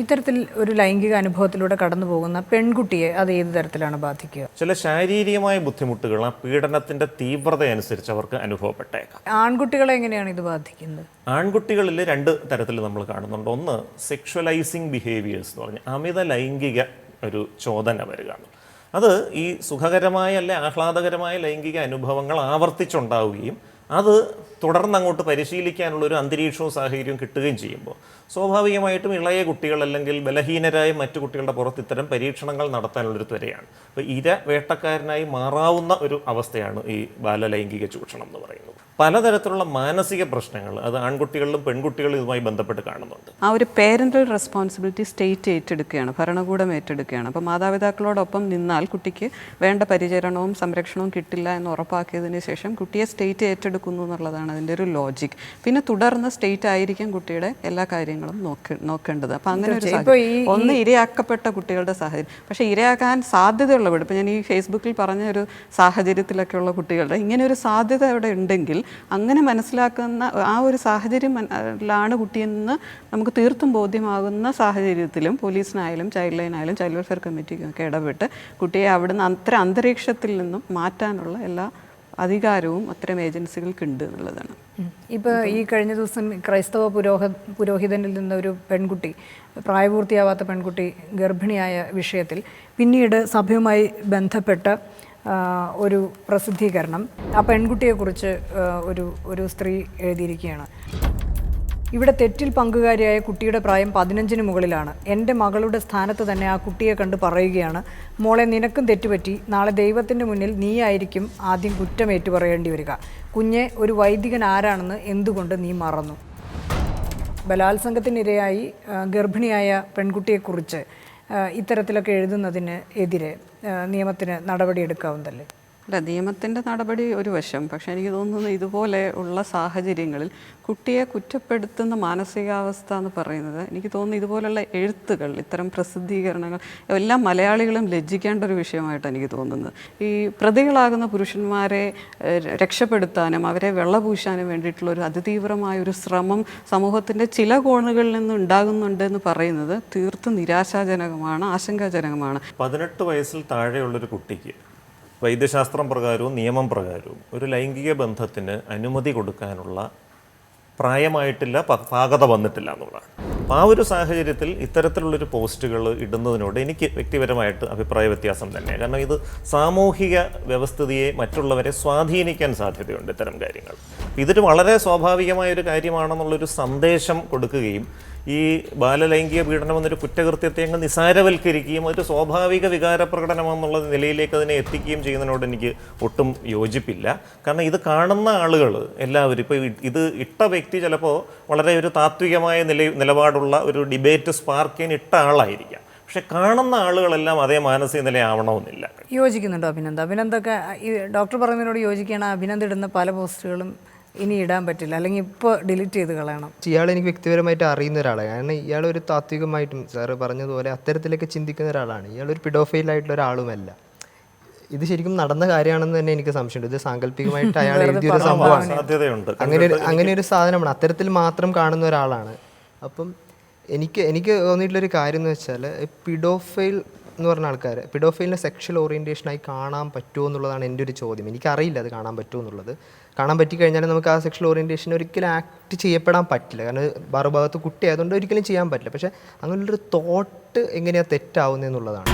ഇത്തരത്തിൽ ഒരു ലൈംഗിക അനുഭവത്തിലൂടെ കടന്നു പോകുന്ന പെൺകുട്ടിയെ അത് ഏത് തരത്തിലാണ് ബാധിക്കുക? ചില ശാരീരികമായ ബുദ്ധിമുട്ടുകൾ ആ പീഡനത്തിന്റെ തീവ്രത അനുസരിച്ച് അവർക്ക് അനുഭവപ്പെട്ടേക്കാം. ആൺകുട്ടികളെ എങ്ങനെയാണ് ഇത് ബാധിക്കുന്നത്? ആൺകുട്ടികളിൽ രണ്ട് തരത്തിൽ നമ്മൾ കാണുന്നുണ്ട്. ഒന്ന് സെക്ഷുവലൈസിങ് ബിഹേവിയേഴ്സ് എന്ന് പറഞ്ഞാൽ അമിത ലൈംഗിക ഒരു ചോദന വരിക. അത് ഈ സുഖകരമായ അല്ലെ ആഹ്ലാദകരമായ ലൈംഗിക അനുഭവങ്ങൾ ആവർത്തിച്ചുണ്ടാവുകയും അത് തുടർന്ന് അങ്ങോട്ട് പരിശീലിക്കാനുള്ള ഒരു അന്തരീക്ഷവും സാഹചര്യവും കിട്ടുകയും ചെയ്യുമ്പോൾ സ്വാഭാവികമായിട്ടും ഇളയ കുട്ടികൾ അല്ലെങ്കിൽ ബലഹീനരായ മറ്റു കുട്ടികളുടെ പുറത്ത് ഇത്തരം പരീക്ഷണങ്ങൾ നടത്താനുള്ളൊരു ത്വരയാണ്. അപ്പോൾ ഇര വേട്ടക്കാരനായി മാറാവുന്ന ഒരു അവസ്ഥയാണ് ഈ ബാലലൈംഗിക ചൂഷണം എന്ന് പറയുന്നത്. പലതരത്തിലുള്ള മാനസിക പ്രശ്നങ്ങൾ അത് ആൺകുട്ടികളിലും പെൺകുട്ടികളും ഇതുമായി ബന്ധപ്പെട്ട് കാണുന്നുണ്ട്. ആ ഒരു പേരൻ്റൽ റെസ്പോൺസിബിലിറ്റി സ്റ്റേറ്റ് ഏറ്റെടുക്കുകയാണ്, ഭരണകൂടം ഏറ്റെടുക്കുകയാണ്. അപ്പോൾ മാതാപിതാക്കളോടൊപ്പം നിന്നാൽ കുട്ടിക്ക് വേണ്ട പരിചരണവും സംരക്ഷണവും കിട്ടില്ല എന്ന് ഉറപ്പാക്കിയതിന് ശേഷം കുട്ടിയെ സ്റ്റേറ്റ് ഏറ്റെടുക്കുന്നു എന്നുള്ളതാണ് അതിൻ്റെ ഒരു ലോജിക്. പിന്നെ തുടർന്ന് സ്റ്റേറ്റ് ആയിരിക്കും കുട്ടിയുടെ എല്ലാ കാര്യങ്ങളും നോക്കേണ്ടത്. അപ്പം അങ്ങനെ ഒരു സാഹചര്യം, ഒന്ന് ഇരയാക്കപ്പെട്ട കുട്ടികളുടെ സാഹചര്യം. പക്ഷേ ഇരയാക്കാൻ സാധ്യതയുള്ളവർ, ഇപ്പം ഞാൻ ഈ ഫേസ്ബുക്കിൽ പറഞ്ഞ ഒരു സാഹചര്യത്തിലൊക്കെയുള്ള കുട്ടികളുടെ ഇങ്ങനെ ഒരു സാധ്യത അവിടെ ഉണ്ടെങ്കിൽ അങ്ങനെ മനസ്സിലാക്കുന്ന ആ ഒരു സാഹചര്യത്തിലാണ് കുട്ടിയെന്ന് നമുക്ക് തീർത്തും ബോധ്യമാകുന്ന സാഹചര്യത്തിലും പോലീസിനായാലും ചൈൽഡ് ലൈനായാലും ചൈൽഡ് വെൽഫെയർ കമ്മിറ്റിക്കും ഒക്കെ ഇടപെട്ട് കുട്ടിയെ അവിടുന്ന് അത്തരം അന്തരീക്ഷത്തിൽ നിന്നും മാറ്റാനുള്ള എല്ലാ അധികാരവും അത്തരം ഏജൻസികൾക്കുണ്ട് എന്നുള്ളതാണ്. ഇപ്പോൾ ഈ കഴിഞ്ഞ ദിവസം ക്രൈസ്തവ പുരോഹിതനിൽ നിന്ന് ഒരു പെൺകുട്ടി, പ്രായപൂർത്തിയാവാത്ത പെൺകുട്ടി ഗർഭിണിയായ വിഷയത്തിൽ പിന്നീട് സഭയുമായി ബന്ധപ്പെട്ട ഒരു പ്രസിദ്ധീകരണം ആ പെൺകുട്ടിയെക്കുറിച്ച് ഒരു സ്ത്രീ എഴുതിയിരിക്കുകയാണ്. ഇവിടെ തെറ്റിൽ പങ്കുകാരിയായ കുട്ടിയുടെ പ്രായം 15-ന് മുകളിലാണ്. എൻ്റെ മകളുടെ സ്ഥാനത്ത് തന്നെ ആ കുട്ടിയെ കണ്ട് പറയുകയാണ്, മോളെ നിനക്കും തെറ്റുപറ്റി, നാളെ ദൈവത്തിൻ്റെ മുന്നിൽ നീയായിരിക്കും ആദ്യം കുറ്റമേറ്റു പറയേണ്ടി വരിക. കുഞ്ഞെ, ഒരു വൈദികൻ ആരാണെന്ന് എന്തുകൊണ്ട് നീ മറന്നു? ബലാത്സംഗത്തിനിരയായി ഗർഭിണിയായ പെൺകുട്ടിയെക്കുറിച്ച് ഇത്തരത്തിലൊക്കെ എഴുതുന്നതിന് എതിരെ നിയമത്തിന് നടപടിയെടുക്കാവുന്നതല്ലേ? അല്ല, നിയമത്തിൻ്റെ നടപടി ഒരു വശം. പക്ഷേ എനിക്ക് തോന്നുന്നു ഇതുപോലെ ഉള്ള സാഹചര്യങ്ങളിൽ കുട്ടിയെ കുറ്റപ്പെടുത്തുന്ന മാനസികാവസ്ഥ എന്ന് പറയുന്നത്, എനിക്ക് തോന്നുന്നു ഇതുപോലുള്ള എഴുത്തുകൾ, ഇത്തരം പ്രസിദ്ധീകരണങ്ങൾ എല്ലാം മലയാളികളും ലജ്ജിക്കേണ്ട ഒരു വിഷയമായിട്ടാണ് എനിക്ക് തോന്നുന്നത്. ഈ പ്രതികളാകുന്ന പുരുഷന്മാരെ രക്ഷപ്പെടുത്താനും അവരെ വെള്ളപൂശാനും വേണ്ടിയിട്ടുള്ള ഒരു അതിതീവ്രമായ ഒരു ശ്രമം സമൂഹത്തിൻ്റെ ചില കോണുകളിൽ നിന്ന് ഉണ്ടാകുന്നുണ്ട് എന്ന് പറയുന്നത് തീർത്തും നിരാശാജനകമാണ്, ആശങ്കാജനകമാണ്. 18 വയസ്സിൽ താഴെയുള്ളൊരു കുട്ടിക്ക് വൈദ്യശാസ്ത്രം പ്രകാരവും നിയമം പ്രകാരവും ഒരു ലൈംഗിക ബന്ധത്തിന് അനുമതി കൊടുക്കാനുള്ള പ്രായമായിട്ടില്ല, പാകത വന്നിട്ടില്ല എന്നുള്ളതാണ്. അപ്പോൾ ആ ഒരു സാഹചര്യത്തിൽ ഇത്തരത്തിലുള്ളൊരു പോസ്റ്റുകൾ ഇടുന്നതിനോട് എനിക്ക് വ്യക്തിപരമായിട്ട് അഭിപ്രായ വ്യത്യാസം തന്നെ. കാരണം ഇത് സാമൂഹിക വ്യവസ്ഥിതിയെ മറ്റുള്ളവരെ സ്വാധീനിക്കാൻ സാധ്യതയുണ്ട് ഇത്തരം കാര്യങ്ങൾ. ഇതൊരു വളരെ സ്വാഭാവികമായൊരു കാര്യമാണെന്നുള്ളൊരു സന്ദേശം കൊടുക്കുകയും ഈ ബാലലൈംഗിക പീഡനം എന്നൊരു കുറ്റകൃത്യത്തെ അങ്ങ് നിസാരവൽക്കരിക്കുകയും അതൊരു സ്വാഭാവിക വികാരപ്രകടനമെന്നുള്ള നിലയിലേക്ക് അതിനെ എത്തിക്കുകയും ചെയ്യുന്നതിനോട് എനിക്ക് ഒട്ടും യോജിപ്പില്ല. കാരണം ഇത് കാണുന്ന ആളുകൾ എല്ലാവരും, ഇപ്പോൾ ഇത് ഇട്ട വ്യക്തി ചിലപ്പോൾ വളരെ ഒരു താത്വികമായ നിലപാടുള്ള ഒരു ഡിബേറ്റ് സ്പാർക്ക് ചെയ്യാൻ ഇട്ട ആളായിരിക്കാം. പക്ഷെ കാണുന്ന ആളുകളെല്ലാം അതേ മാനസിക നിലയാവണമെന്നില്ല. യോജിക്കുന്നുണ്ടോ അഭിനന്ദൊക്കെ? ഈ ഡോക്ടർ പറയുന്നതിനോട് യോജിക്കുകയാണ്. അഭിനന്ദ് ഇടുന്ന പല പോസ്റ്റുകളും ഇനി ഇടാൻ പറ്റില്ല, അല്ലെങ്കിൽ ഇപ്പോൾ ഡിലീറ്റ് ചെയ്ത് കളയണം. ഇയാൾ എനിക്ക് വ്യക്തിപരമായിട്ട് അറിയുന്ന ഒരാളാണ്. കാരണം ഇയാൾ ഒരു താത്വികമായിട്ടും സാറ് പറഞ്ഞതുപോലെ അത്തരത്തിലൊക്കെ ചിന്തിക്കുന്ന ഒരാളാണ്. ഇയാളൊരു പിഡോഫൈലായിട്ടുള്ള ഒരാളുമല്ല. ഇത് ശരിക്കും നടന്ന കാര്യമാണെന്ന് തന്നെ എനിക്ക് സംശയമുണ്ട്. ഇത് സാങ്കല്പികമായിട്ട് അയാൾ എഴുതിയൊരു സംഭവമാണ്. അങ്ങനെ ഒരു സാധനമാണ്, അത്തരത്തിൽ മാത്രം കാണുന്ന ഒരാളാണ്. അപ്പം എനിക്ക് തോന്നിയിട്ടുള്ളൊരു കാര്യം എന്ന് വെച്ചാൽ, പിഡോഫൈൽ എന്ന് പറഞ്ഞ ആൾക്കാർ പിഡോഫൈലിനെ സെക്ഷൽ ഓറിയൻറ്റേഷനായി കാണാൻ പറ്റുമോ എന്നുള്ളതാണ് എൻ്റെ ഒരു ചോദ്യം. എനിക്കറിയില്ല അത് കാണാൻ പറ്റുമോ എന്നുള്ളത്. കാണാൻ പറ്റിക്കഴിഞ്ഞാൽ നമുക്ക് ആ സെക്ഷൽ ഓറിയൻറ്റേഷൻ ഒരിക്കലും ആക്ട് ചെയ്യപ്പെടാൻ പറ്റില്ല. കാരണം മറുഭാഗത്ത് കുട്ടി ആയതുകൊണ്ട് ഒരിക്കലും ചെയ്യാൻ പറ്റില്ല. പക്ഷേ അങ്ങനെയുള്ളൊരു തോട്ട് എങ്ങനെയാണ് തെറ്റാവുന്നത് എന്നുള്ളതാണ്.